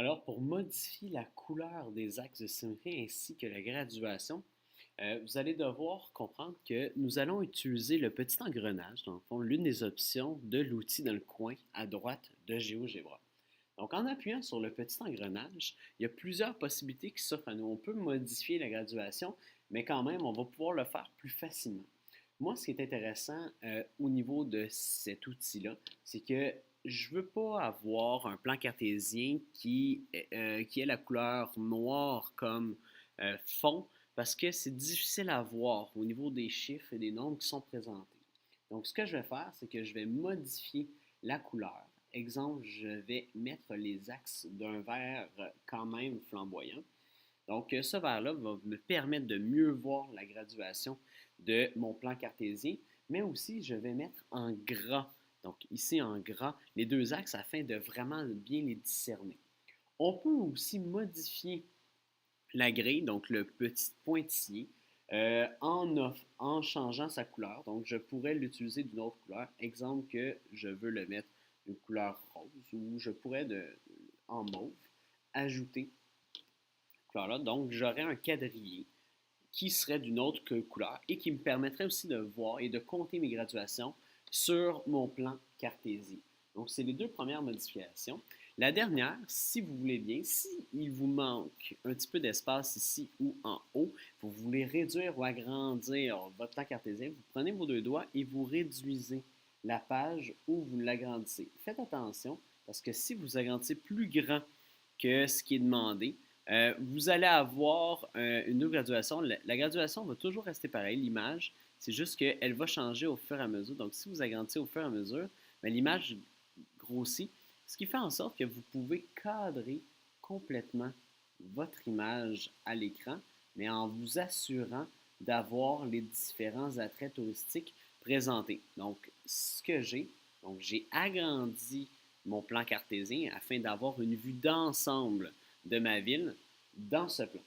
Alors, pour modifier la couleur des axes de symétrie ainsi que la graduation, vous allez devoir comprendre que nous allons utiliser le petit engrenage, dans le fond, l'une des options de l'outil dans le coin à droite de GeoGebra. Donc, en appuyant sur le petit engrenage, il y a plusieurs possibilités qui s'offrent à nous. On peut modifier la graduation, mais quand même, on va pouvoir le faire plus facilement. Moi, ce qui est intéressant au niveau de cet outil-là, c'est que je ne veux pas avoir un plan cartésien qui ait la couleur noire comme fond, parce que c'est difficile à voir au niveau des chiffres et des nombres qui sont présentés. Donc, ce que je vais faire, c'est que je vais modifier la couleur. Exemple, je vais mettre les axes d'un vert quand même flamboyant. Donc, ce vert-là va me permettre de mieux voir la graduation de mon plan cartésien, mais aussi je vais mettre en gras, donc ici en gras, les deux axes afin de vraiment bien les discerner. On peut aussi modifier la grille, donc le petit pointillé, en changeant sa couleur. Donc, je pourrais l'utiliser d'une autre couleur. Exemple que je veux le mettre d'une couleur rose ou je pourrais, en mauve, ajouter couleur-là. Donc, j'aurais un quadrillé qui serait d'une autre couleur et qui me permettrait aussi de voir et de compter mes graduations sur mon plan cartésien. Donc, c'est les deux premières modifications. La dernière, si vous voulez bien, s'il vous manque un petit peu d'espace ici ou en haut, vous voulez réduire ou agrandir votre plan cartésien, vous prenez vos deux doigts et vous réduisez la page ou vous l'agrandissez. Faites attention parce que si vous agrandissez plus grand que ce qui est demandé, vous allez avoir une double graduation. La graduation va toujours rester pareille, l'image. C'est juste qu'elle va changer au fur et à mesure. Donc, si vous agrandissez au fur et à mesure, ben, l'image grossit, ce qui fait en sorte que vous pouvez cadrer complètement votre image à l'écran, mais en vous assurant d'avoir les différents attraits touristiques présentés. Donc, ce que j'ai agrandi mon plan cartésien afin d'avoir une vue d'ensemble de ma ville dans ce plan.